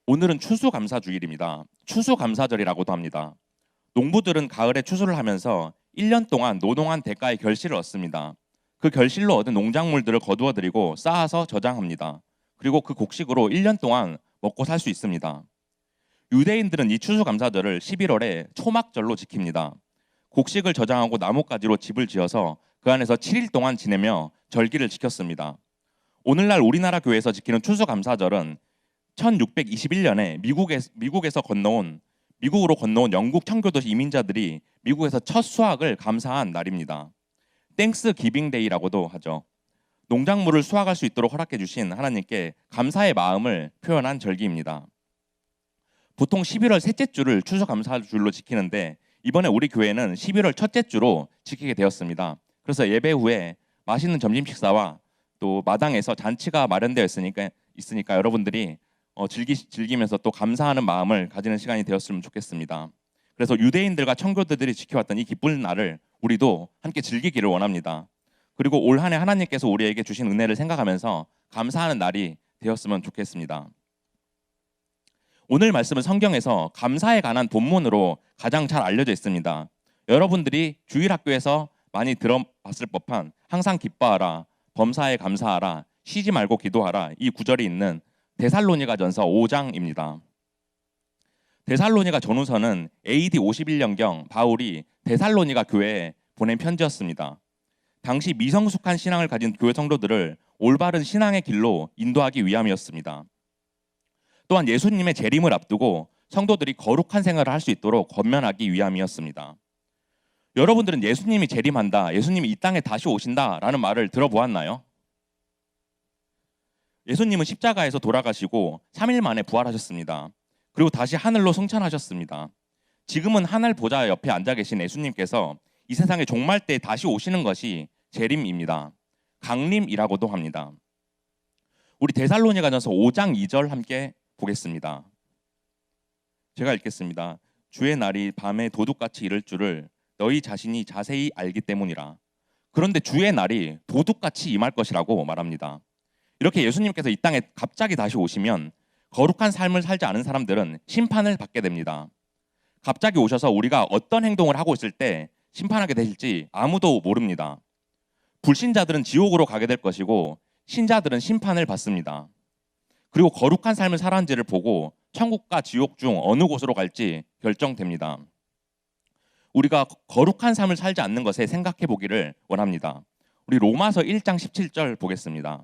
오늘은 추수감사주일입니다. 추수감사절이라고도 합니다. 농부들은 가을에 추수를 하면서 1년 동안 노동한 대가의 결실을 얻습니다. 그 결실로 얻은 농작물들을 거두어들이고 쌓아서 저장합니다. 그리고 그 곡식으로 1년 동안 먹고 살 수 있습니다. 유대인들은 이 추수감사절을 11월에 초막절로 지킵니다. 곡식을 저장하고 나뭇가지로 집을 지어서 그 안에서 7일 동안 지내며 절기를 지켰습니다. 오늘날 우리나라 교회에서 지키는 추수감사절은 1621년에 미국으로 건너온 영국 청교도 이민자들이 미국에서 첫 수확을 감사한 날입니다. 땡스 기빙 데이라고도 하죠. 농작물을 수확할 수 있도록 허락해 주신 하나님께 감사의 마음을 표현한 절기입니다. 보통 11월 셋째 주를 추수감사줄로 지키는데 이번에 우리 교회는 11월 첫째 주로 지키게 되었습니다. 그래서 예배 후에 맛있는 점심 식사와 또 마당에서 잔치가 마련되어 있으니까 여러분들이 즐기면서 또 감사하는 마음을 가지는 시간이 되었으면 좋겠습니다. 그래서 유대인들과 청교도들이 지켜왔던 이 기쁜 날을 우리도 함께 즐기기를 원합니다. 그리고 올 한 해 하나님께서 우리에게 주신 은혜를 생각하면서 감사하는 날이 되었으면 좋겠습니다. 오늘 말씀은 성경에서 감사에 관한 본문으로 가장 잘 알려져 있습니다. 여러분들이 주일학교에서 많이 들어봤을 법한 항상 기뻐하라, 범사에 감사하라, 쉬지 말고 기도하라 이 구절이 있는 데살로니가전서 5장입니다. 데살로니가 전후서는 AD 51년경 바울이 데살로니가 교회에 보낸 편지였습니다. 당시 미성숙한 신앙을 가진 교회 성도들을 올바른 신앙의 길로 인도하기 위함이었습니다. 또한 예수님의 재림을 앞두고 성도들이 거룩한 생활을 할 수 있도록 권면하기 위함이었습니다. 여러분들은 예수님이 재림한다, 예수님이 이 땅에 다시 오신다라는 말을 들어보았나요? 예수님은 십자가에서 돌아가시고 3일 만에 부활하셨습니다. 그리고 다시 하늘로 승천하셨습니다. 지금은 하늘 보좌 옆에 앉아 계신 예수님께서 이 세상의 종말 때 다시 오시는 것이 재림입니다. 강림이라고도 합니다. 우리 데살로니가전서 5장 2절 함께 보겠습니다. 제가 읽겠습니다. 주의 날이 밤에 도둑같이 이를 줄을 너희 자신이 자세히 알기 때문이라. 그런데 주의 날이 도둑같이 임할 것이라고 말합니다. 이렇게 예수님께서 이 땅에 갑자기 다시 오시면 거룩한 삶을 살지 않은 사람들은 심판을 받게 됩니다. 갑자기 오셔서 우리가 어떤 행동을 하고 있을 때 심판하게 되실지 아무도 모릅니다. 불신자들은 지옥으로 가게 될 것이고 신자들은 심판을 받습니다. 그리고 거룩한 삶을 살았는지를 보고 천국과 지옥 중 어느 곳으로 갈지 결정됩니다. 우리가 거룩한 삶을 살지 않는 것에 생각해 보기를 원합니다. 우리 로마서 1장 17절 보겠습니다.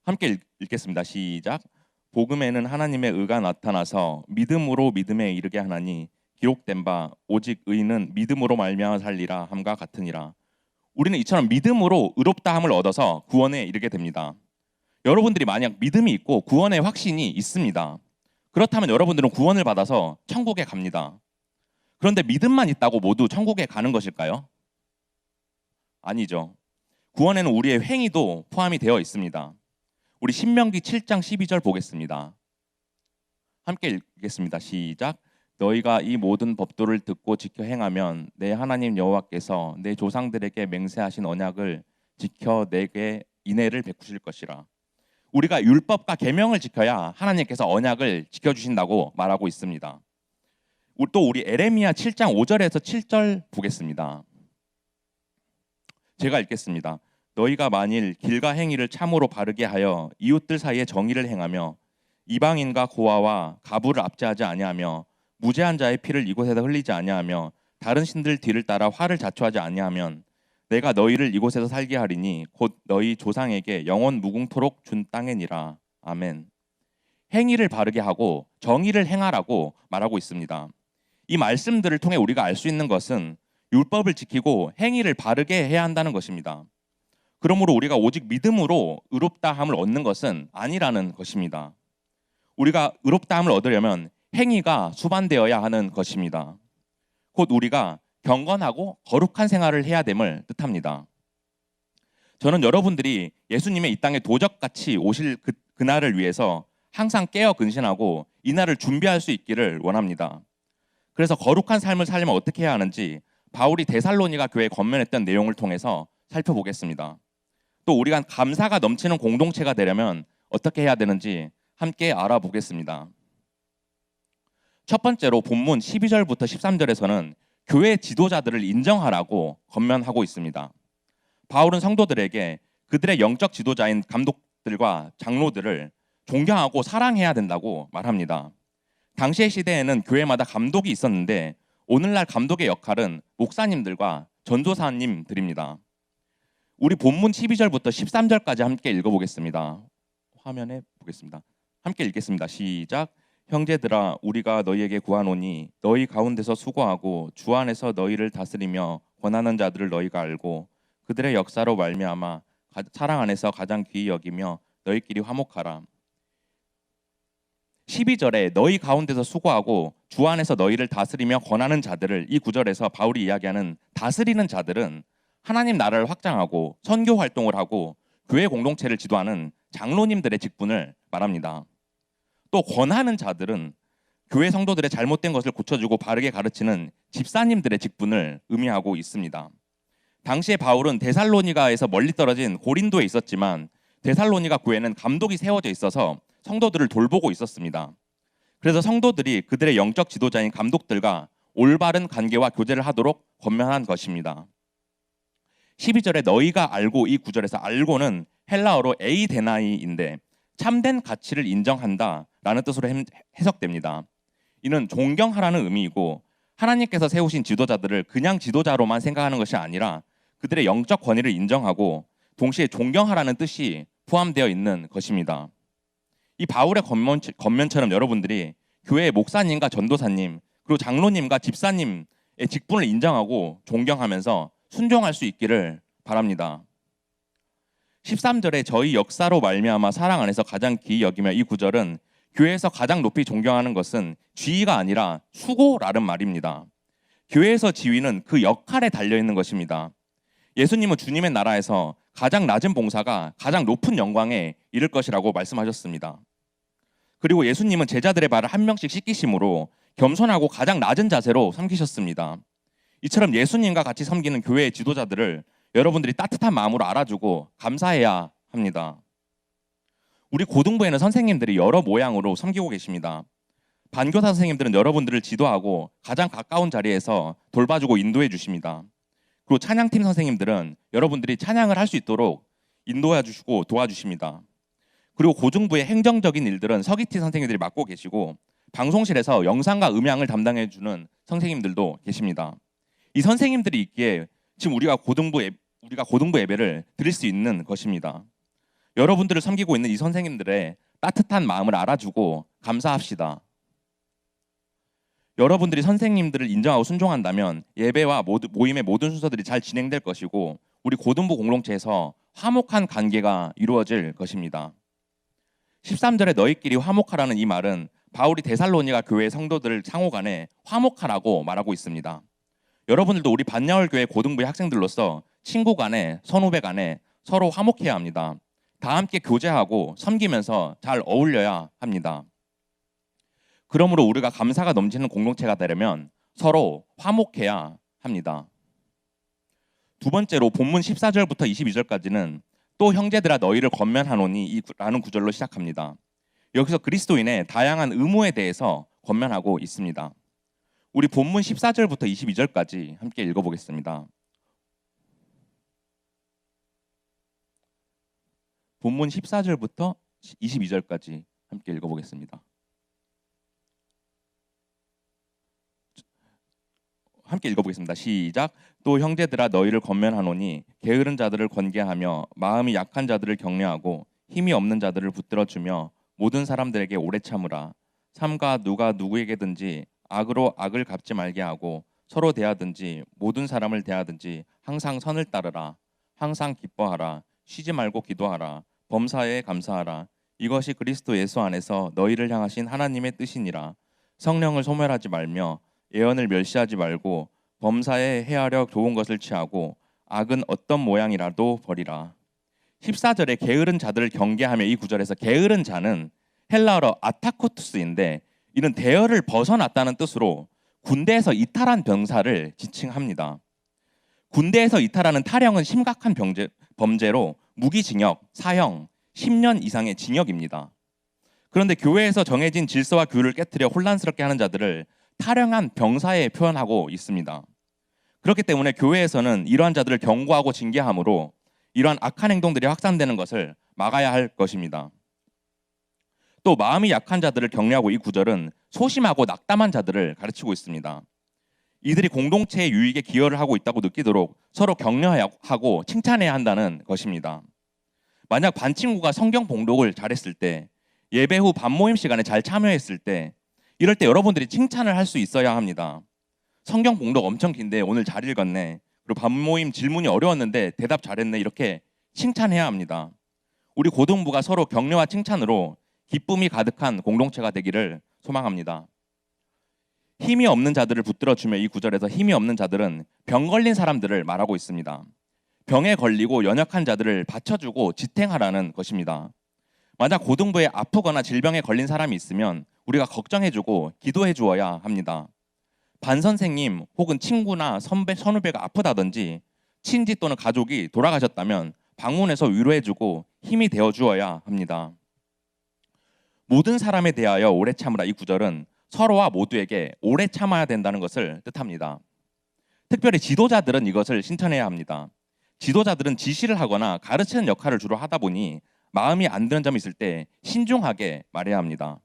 함께 읽겠습니다. 시작. 복음에는 하나님의 의가 나타나서 믿음으로 믿음에 이르게 하나니 기록된 바 오직 의인은 믿음으로 말미암아 살리라 함과 같으니라. 우리는 이처럼 믿음으로 의롭다함을 얻어서 구원에 이르게 됩니다. 여러분들이 만약 믿음이 있고 구원의 확신이 있습니다. 그렇다면 여러분들은 구원을 받아서 천국에 갑니다. 그런데 믿음만 있다고 모두 천국에 가는 것일까요? 아니죠. 구원에는 우리의 행위도 포함이 되어 있습니다. 우리 신명기 7장 12절 보겠습니다. 함께 읽겠습니다. 시작. 너희가 이 모든 법도를 듣고 지켜 행하면 내 하나님 여호와께서 내 조상들에게 맹세하신 언약을 지켜 내게 인애를 베푸실 것이라. 우리가 율법과 계명을 지켜야 하나님께서 언약을 지켜주신다고 말하고 있습니다. 또 우리 에레미야 7장 5절에서 7절 보겠습니다. 제가 읽겠습니다. 너희가 만일 길과 행위를 참으로 바르게 하여 이웃들 사이에 정의를 행하며 이방인과 고아와 가부를 압제하지 아니하며 무죄한 자의 피를 이곳에다 흘리지 아니하며 다른 신들 뒤를 따라 화를 자초하지 아니하면 내가 너희를 이곳에서 살게 하리니 곧 너희 조상에게 영원 무궁토록 준 땅이니라. 아멘. 행위를 바르게 하고 정의를 행하라고 말하고 있습니다. 이 말씀들을 통해 우리가 알 수 있는 것은 율법을 지키고 행위를 바르게 해야 한다는 것입니다. 그러므로 우리가 오직 믿음으로 의롭다함을 얻는 것은 아니라는 것입니다. 우리가 의롭다함을 얻으려면 행위가 수반되어야 하는 것입니다. 곧 우리가 경건하고 거룩한 생활을 해야 됨을 뜻합니다. 저는 여러분들이 예수님의 이 땅에 도적같이 오실 그날을 위해서 항상 깨어 근신하고 이 날을 준비할 수 있기를 원합니다. 그래서 거룩한 삶을 살려면 어떻게 해야 하는지 바울이 데살로니가 교회에 권면했던 내용을 통해서 살펴보겠습니다. 또 우리가 감사가 넘치는 공동체가 되려면 어떻게 해야 되는지 함께 알아보겠습니다. 첫 번째로 본문 12절부터 13절에서는 교회 지도자들을 인정하라고 권면하고 있습니다. 바울은 성도들에게 그들의 영적 지도자인 감독들과 장로들을 존경하고 사랑해야 된다고 말합니다. 당시의 시대에는 교회마다 감독이 있었는데 오늘날 감독의 역할은 목사님들과 전도사님들입니다. 우리 본문 12절부터 13절까지 함께 읽어보겠습니다. 화면에 보겠습니다. 함께 읽겠습니다. 시작. 형제들아, 우리가 너희에게 구하노니 너희 가운데서 수고하고 주 안에서 너희를 다스리며 권하는 자들을 너희가 알고 그들의 역사로 말미암아 사랑 안에서 가장 귀히 여기며 너희끼리 화목하라. 12절에 너희 가운데서 수고하고 주 안에서 너희를 다스리며 권하는 자들을, 이 구절에서 바울이 이야기하는 다스리는 자들은 하나님 나라를 확장하고 선교 활동을 하고 교회 공동체를 지도하는 장로님들의 직분을 말합니다. 또 권하는 자들은 교회 성도들의 잘못된 것을 고쳐주고 바르게 가르치는 집사님들의 직분을 의미하고 있습니다. 당시에 바울은 데살로니가에서 멀리 떨어진 고린도에 있었지만 데살로니가 교회는 감독이 세워져 있어서 성도들을 돌보고 있었습니다. 그래서 성도들이 그들의 영적 지도자인 감독들과 올바른 관계와 교제를 하도록 권면한 것입니다. 12절에 너희가 알고, 이 구절에서 알고는 헬라어로 에이데나이인데 참된 가치를 인정한다 라는 뜻으로 해석됩니다. 이는 존경하라는 의미이고 하나님께서 세우신 지도자들을 그냥 지도자로만 생각하는 것이 아니라 그들의 영적 권위를 인정하고 동시에 존경하라는 뜻이 포함되어 있는 것입니다. 이 바울의 권면처럼 여러분들이 교회의 목사님과 전도사님 그리고 장로님과 집사님의 직분을 인정하고 존경하면서 순종할 수 있기를 바랍니다. 13절에 저희 역사로 말미암아 사랑 안에서 가장 귀히 여기며, 이 구절은 교회에서 가장 높이 존경하는 것은 지위가 아니라 수고라는 말입니다. 교회에서 지위는 그 역할에 달려있는 것입니다. 예수님은 주님의 나라에서 가장 낮은 봉사가 가장 높은 영광에 이를 것이라고 말씀하셨습니다. 그리고 예수님은 제자들의 발을 한 명씩 씻기심으로 겸손하고 가장 낮은 자세로 섬기셨습니다. 이처럼 예수님과 같이 섬기는 교회의 지도자들을 여러분들이 따뜻한 마음으로 알아주고 감사해야 합니다. 우리 고등부에는 선생님들이 여러 모양으로 섬기고 계십니다. 반교사 선생님들은 여러분들을 지도하고 가장 가까운 자리에서 돌봐주고 인도해 주십니다. 그리고 찬양팀 선생님들은 여러분들이 찬양을 할 수 있도록 인도해 주시고 도와주십니다. 그리고 고중부의 행정적인 일들은 서기팀 선생님들이 맡고 계시고 방송실에서 영상과 음향을 담당해 주는 선생님들도 계십니다. 이 선생님들이 있기에 지금 우리가 고등부 예배를 드릴 수 있는 것입니다. 여러분들을 섬기고 있는 이 선생님들의 따뜻한 마음을 알아주고 감사합시다. 여러분들이 선생님들을 인정하고 순종한다면 예배와 모임의 모든 순서들이 잘 진행될 것이고 우리 고등부 공동체에서 화목한 관계가 이루어질 것입니다. 13절에 너희끼리 화목하라는 이 말은 바울이 데살로니가 교회 성도들을 상호간에 화목하라고 말하고 있습니다. 여러분들도 우리 반야월 교회 고등부의 학생들로서 친구 간에, 선후배 간에 서로 화목해야 합니다. 다 함께 교제하고 섬기면서 잘 어울려야 합니다. 그러므로 우리가 감사가 넘치는 공동체가 되려면 서로 화목해야 합니다. 두 번째로 본문 14절부터 22절까지는 또 형제들아 너희를 권면하노니 라는 구절로 시작합니다. 여기서 그리스도인의 다양한 의무에 대해서 권면하고 있습니다. 우리 본문 14절부터 22절까지 함께 읽어보겠습니다. 본문 14절부터 22절까지 함께 읽어보겠습니다. 함께 읽어보겠습니다. 시작. 또 형제들아 너희를 권면하노니 게으른 자들을 권계하며 마음이 약한 자들을 격려하고 힘이 없는 자들을 붙들어주며 모든 사람들에게 오래 참으라. 삼가 누가 누구에게든지 악으로 악을 갚지 말게 하고 서로 대하든지 모든 사람을 대하든지 항상 선을 따르라. 항상 기뻐하라. 쉬지 말고 기도하라. 범사에 감사하라. 이것이 그리스도 예수 안에서 너희를 향하신 하나님의 뜻이니라. 성령을 소멸하지 말며 예언을 멸시하지 말고 범사에 해하려 좋은 것을 취하고 악은 어떤 모양이라도 버리라. 14절에 게으른 자들을 경계하며, 이 구절에서 게으른 자는 헬라어로 아타코투스인데 이는 대열을 벗어났다는 뜻으로 군대에서 이탈한 병사를 지칭합니다. 군대에서 이탈하는 탈영은 심각한 범죄로 무기징역, 사형, 10년 이상의 징역입니다. 그런데 교회에서 정해진 질서와 규율을 깨트려 혼란스럽게 하는 자들을 타령한 병사에 표현하고 있습니다. 그렇기 때문에 교회에서는 이러한 자들을 경고하고 징계함으로 이러한 악한 행동들이 확산되는 것을 막아야 할 것입니다. 또 마음이 약한 자들을 격려하고 이 구절은 소심하고 낙담한 자들을 가르치고 있습니다. 이들이 공동체의 유익에 기여를 하고 있다고 느끼도록 서로 격려하고 칭찬해야 한다는 것입니다. 만약 반 친구가 성경 봉독을 잘했을 때, 예배 후 반모임 시간에 잘 참여했을 때, 이럴 때 여러분들이 칭찬을 할 수 있어야 합니다. 성경 봉독 엄청 긴데 오늘 잘 읽었네. 그리고 반모임 질문이 어려웠는데 대답 잘했네. 이렇게 칭찬해야 합니다. 우리 고등부가 서로 격려와 칭찬으로 기쁨이 가득한 공동체가 되기를 소망합니다. 힘이 없는 자들을 붙들어주며 이 구절에서 힘이 없는 자들은 병 걸린 사람들을 말하고 있습니다. 병에 걸리고 연약한 자들을 받쳐주고 지탱하라는 것입니다. 만약 고등부에 아프거나 질병에 걸린 사람이 있으면 우리가 걱정해주고 기도해 주어야 합니다. 반 선생님 혹은 친구나 선후배가 아프다든지 친지 또는 가족이 돌아가셨다면 방문해서 위로해주고 힘이 되어 주어야 합니다. 모든 사람에 대하여 오래 참으라. 이 구절은 서로와 모두에게 오래 참아야 된다는 것을 뜻합니다. 특별히 지도자들은 이것을 실천해야 합니다. 지도자들은 지시를 하거나 가르치는 역할을 주로 하다 보니 마음이 안 드는 점이 있을 때 신중하게 말해야 합니다.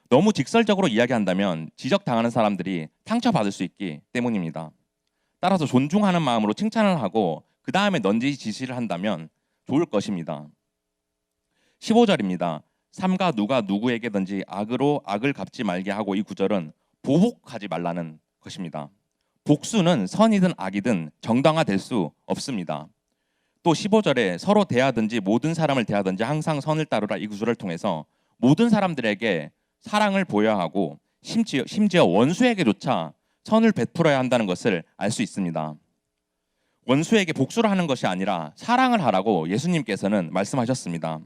너무 직설적으로 이야기한다면 지적당하는 사람들이 상처받을 수 있기 때문입니다. 따라서 존중하는 마음으로 칭찬을 하고 그 다음에 넌지 지시를 한다면 좋을 것입니다. 15절입니다. 삼가 누가 누구에게든지 악으로 악을 갚지 말게 하고. 이 구절은 보복하지 말라는 것입니다. 복수는 선이든 악이든 정당화될 수 없습니다. 또 15절에 서로 대하든지 모든 사람을 대하든지 항상 선을 따르라. 이 구절을 통해서 모든 사람들에게 사랑을 보여야 하고 심지어 원수에게조차 선을 베풀어야 한다는 것을 알 수 있습니다. 원수에게 복수를 하는 것이 아니라 사랑을 하라고 예수님께서는 말씀하셨습니다.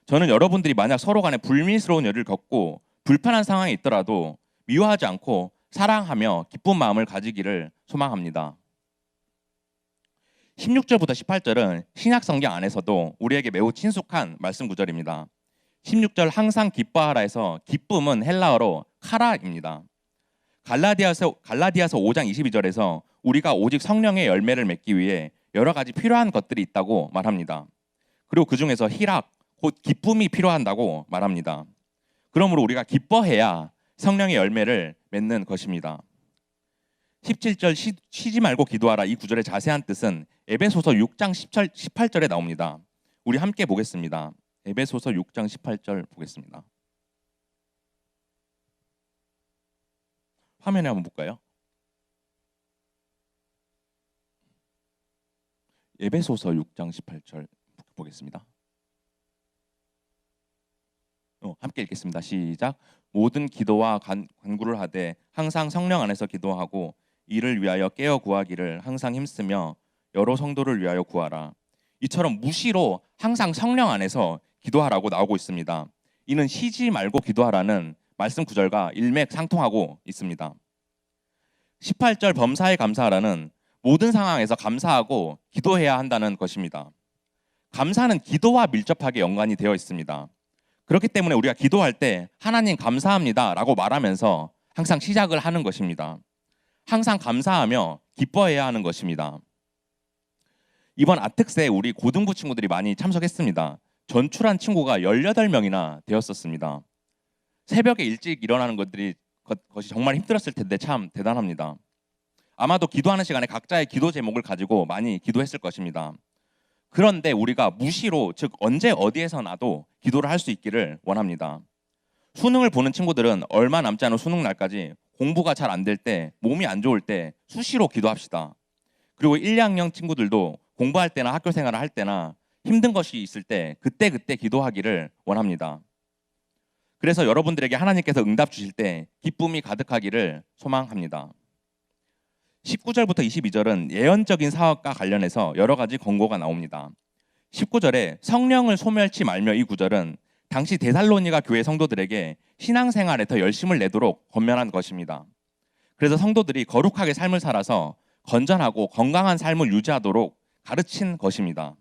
저는 여러분들이 만약 서로 간에 불미스러운 일을 겪고 불편한 상황이 있더라도 미워하지 않고 사랑하며 기쁜 마음을 가지기를 소망합니다. 16절부터 18절은 신약 성경 안에서도 우리에게 매우 친숙한 말씀 구절입니다. 16절 항상 기뻐하라 해서 기쁨은 헬라어로 카라입니다. 갈라디아서 5장 22절에서 우리가 오직 성령의 열매를 맺기 위해 여러 가지 필요한 것들이 있다고 말합니다. 그리고 그 중에서 희락, 곧 기쁨이 필요한다고 말합니다. 그러므로 우리가 기뻐해야 성령의 열매를 맺는 것입니다. 17절 쉬지 말고 기도하라. 이 구절의 자세한 뜻은 에베소서 6장 18절에 나옵니다. 우리 함께 보겠습니다. 에베소서 6장 18절 보겠습니다. 화면에 한번 볼까요? 에베소서 6장 18절 보겠습니다. 함께 읽겠습니다. 시작. 모든 기도와 간구를 하되 항상 성령 안에서 기도하고 이를 위하여 깨어 구하기를 항상 힘쓰며 여러 성도를 위하여 구하라. 이처럼 무시로 항상 성령 안에서 기도하라고 나오고 있습니다. 이는 쉬지 말고 기도하라는 말씀 구절과 일맥상통하고 있습니다. 18절 범사에 감사하라는 모든 상황에서 감사하고 기도해야 한다는 것입니다. 감사는 기도와 밀접하게 연관이 되어 있습니다. 그렇기 때문에 우리가 기도할 때 하나님 감사합니다 라고 말하면서 항상 시작을 하는 것입니다. 항상 감사하며 기뻐해야 하는 것입니다. 이번 아특세에 우리 고등부 친구들이 많이 참석했습니다. 전출한 친구가 18명이나 되었었습니다. 새벽에 일찍 일어나는 것이 정말 힘들었을 텐데 참 대단합니다. 아마도 기도하는 시간에 각자의 기도 제목을 가지고 많이 기도했을 것입니다. 그런데 우리가 무시로, 즉 언제 어디에서나도 기도를 할 수 있기를 원합니다. 수능을 보는 친구들은 얼마 남지 않은 수능 날까지 공부가 잘 안 될 때, 몸이 안 좋을 때 수시로 기도합시다. 그리고 1, 2학년 친구들도 공부할 때나 학교 생활을 할 때나 힘든 것이 있을 때 그때 기도하기를 원합니다. 그래서 여러분들에게 하나님께서 응답 주실 때 기쁨이 가득하기를 소망합니다. 19절부터 22절은 예언적인 사역과 관련해서 여러 가지 권고가 나옵니다. 19절에 성령을 소멸치 말며. 이 구절은 당시 데살로니가 교회 성도들에게 신앙생활에 더 열심을 내도록 권면한 것입니다. 그래서 성도들이 거룩하게 삶을 살아서 건전하고 건강한 삶을 유지하도록 가르친 것입니다.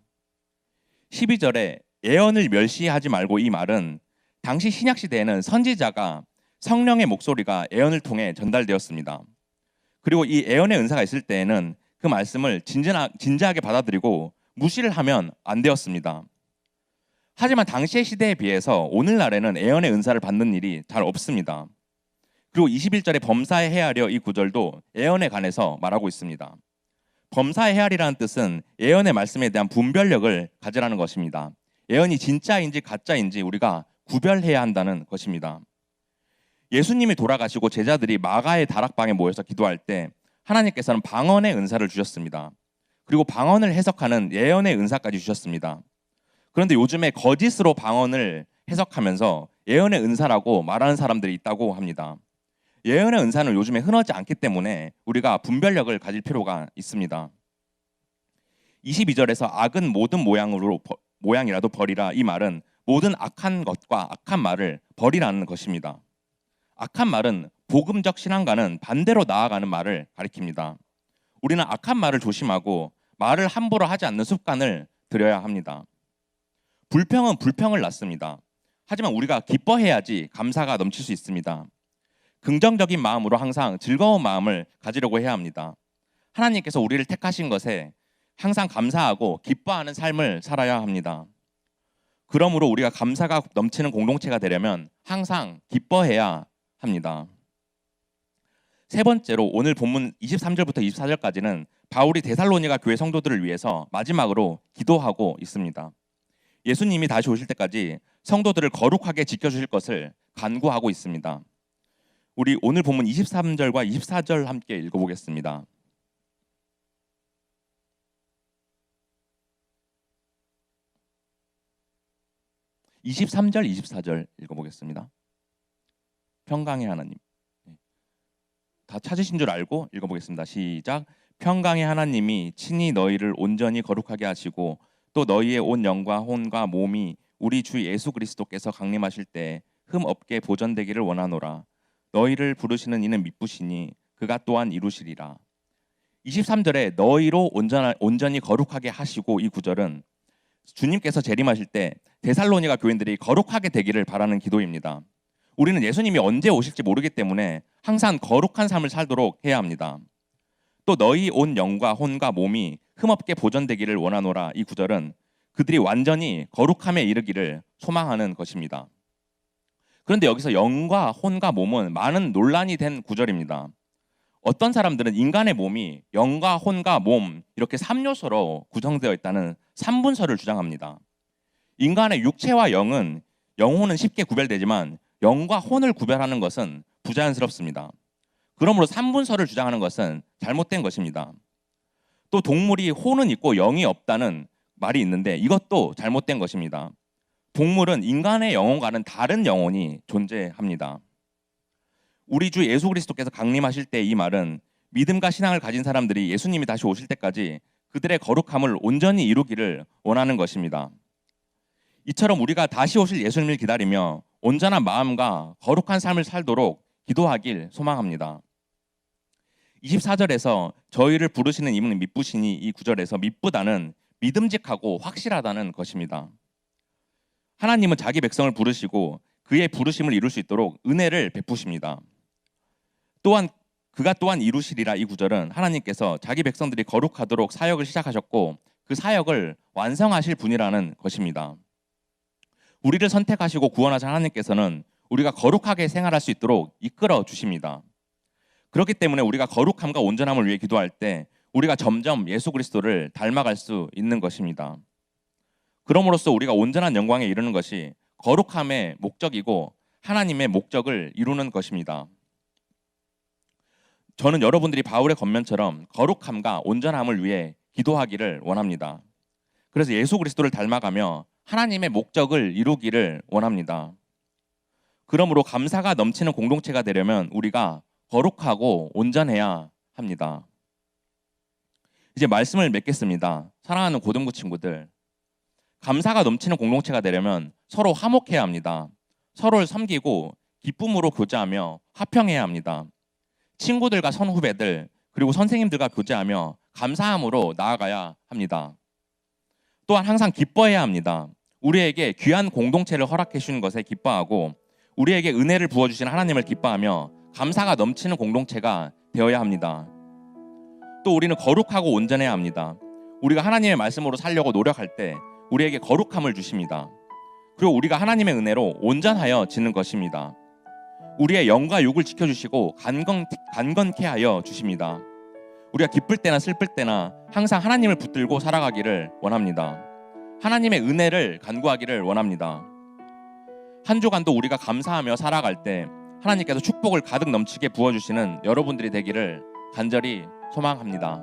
12절에 예언을 멸시하지 말고. 이 말은 당시 신약 시대에는 선지자가 성령의 목소리가 예언을 통해 전달되었습니다. 그리고 이 예언의 은사가 있을 때에는 그 말씀을 진지하게 받아들이고 무시를 하면 안 되었습니다. 하지만 당시의 시대에 비해서 오늘날에는 예언의 은사를 받는 일이 잘 없습니다. 그리고 21절에 범사에 헤아려 이 구절도 예언에 관해서 말하고 있습니다. 범사에 헤아리라는 뜻은 예언의 말씀에 대한 분별력을 가지라는 것입니다. 예언이 진짜인지 가짜인지 우리가 구별해야 한다는 것입니다. 예수님이 돌아가시고 제자들이 마가의 다락방에 모여서 기도할 때 하나님께서는 방언의 은사를 주셨습니다. 그리고 방언을 해석하는 예언의 은사까지 주셨습니다. 그런데 요즘에 거짓으로 방언을 해석하면서 예언의 은사라고 말하는 사람들이 있다고 합니다. 예언의 은사는 요즘에 흔하지 않기 때문에 우리가 분별력을 가질 필요가 있습니다. 22절에서 악은 모든 모양이라도 버리라, 이 말은 모든 악한 것과 악한 말을 버리라는 것입니다. 악한 말은 복음적 신앙과는 반대로 나아가는 말을 가리킵니다. 우리는 악한 말을 조심하고 말을 함부로 하지 않는 습관을 들여야 합니다. 불평은 불평을 낳습니다. 하지만 우리가 기뻐해야지 감사가 넘칠 수 있습니다. 긍정적인 마음으로 항상 즐거운 마음을 가지려고 해야 합니다. 하나님께서 우리를 택하신 것에 항상 감사하고 기뻐하는 삶을 살아야 합니다. 그러므로 우리가 감사가 넘치는 공동체가 되려면 항상 기뻐해야 합니다. 세 번째로 오늘 본문 23절부터 24절까지는 바울이 데살로니가 교회 성도들을 위해서 마지막으로 기도하고 있습니다. 예수님이 다시 오실 때까지 성도들을 거룩하게 지켜주실 것을 간구하고 있습니다. 우리 오늘 본문 23절과 24절 함께 읽어보겠습니다. 23절, 24절 읽어보겠습니다. 평강의 하나님. 다 찾으신 줄 알고 읽어보겠습니다. 시작. 평강의 하나님이 친히 너희를 온전히 거룩하게 하시고 또 너희의 온 영과 혼과 몸이 우리 주 예수 그리스도께서 강림하실 때 흠 없게 보존되기를 원하노라. 너희를 부르시는 이는 미쁘시니 그가 또한 이루시리라. 23절에 너희로 온전히 거룩하게 하시고, 이 구절은 주님께서 재림하실 때 데살로니가 교인들이 거룩하게 되기를 바라는 기도입니다. 우리는 예수님이 언제 오실지 모르기 때문에 항상 거룩한 삶을 살도록 해야 합니다. 또 너희 온 영과 혼과 몸이 흠없게 보존되기를 원하노라, 이 구절은 그들이 완전히 거룩함에 이르기를 소망하는 것입니다. 그런데 여기서 영과 혼과 몸은 많은 논란이 된 구절입니다. 어떤 사람들은 인간의 몸이 영과 혼과 몸 이렇게 3요소로 구성되어 있다는 3분설을 주장합니다. 인간의 육체와 영혼은 쉽게 구별되지만 영과 혼을 구별하는 것은 부자연스럽습니다. 그러므로 3분설을 주장하는 것은 잘못된 것입니다. 또 동물이 혼은 있고 영이 없다는 말이 있는데 이것도 잘못된 것입니다. 동물은 인간의 영혼과는 다른 영혼이 존재합니다. 우리 주 예수 그리스도께서 강림하실 때 이 말은 믿음과 신앙을 가진 사람들이 예수님이 다시 오실 때까지 그들의 거룩함을 온전히 이루기를 원하는 것입니다. 이처럼 우리가 다시 오실 예수님을 기다리며 온전한 마음과 거룩한 삶을 살도록 기도하길 소망합니다. 24절에서 저희를 부르시는 이는 미쁘시니, 이 구절에서 미쁘다는 믿음직하고 확실하다는 것입니다. 하나님은 자기 백성을 부르시고 그의 부르심을 이룰 수 있도록 은혜를 베푸십니다. 또한 그가 또한 이루시리라, 이 구절은 하나님께서 자기 백성들이 거룩하도록 사역을 시작하셨고 그 사역을 완성하실 분이라는 것입니다. 우리를 선택하시고 구원하신 하나님께서는 우리가 거룩하게 생활할 수 있도록 이끌어 주십니다. 그렇기 때문에 우리가 거룩함과 온전함을 위해 기도할 때 우리가 점점 예수 그리스도를 닮아갈 수 있는 것입니다. 그럼으로써 우리가 온전한 영광에 이르는 것이 거룩함의 목적이고 하나님의 목적을 이루는 것입니다. 저는 여러분들이 바울의 겉면처럼 거룩함과 온전함을 위해 기도하기를 원합니다. 그래서 예수 그리스도를 닮아가며 하나님의 목적을 이루기를 원합니다. 그러므로 감사가 넘치는 공동체가 되려면 우리가 거룩하고 온전해야 합니다. 이제 말씀을 맺겠습니다. 사랑하는 고등부 친구들, 감사가 넘치는 공동체가 되려면 서로 화목해야 합니다. 서로를 섬기고 기쁨으로 교제하며 화평해야 합니다. 친구들과 선후배들 그리고 선생님들과 교제하며 감사함으로 나아가야 합니다. 또한 항상 기뻐해야 합니다. 우리에게 귀한 공동체를 허락해 주신 것에 기뻐하고 우리에게 은혜를 부어주신 하나님을 기뻐하며 감사가 넘치는 공동체가 되어야 합니다. 또 우리는 거룩하고 온전해야 합니다. 우리가 하나님의 말씀으로 살려고 노력할 때 우리에게 거룩함을 주십니다. 그리고 우리가 하나님의 은혜로 온전하여 지는 것입니다. 우리의 영과 육을 지켜주시고 간건케 하여 주십니다. 우리가 기쁠 때나 슬플 때나 항상 하나님을 붙들고 살아가기를 원합니다. 하나님의 은혜를 간구하기를 원합니다. 한 주간도 우리가 감사하며 살아갈 때 하나님께서 축복을 가득 넘치게 부어주시는 여러분들이 되기를 간절히 소망합니다.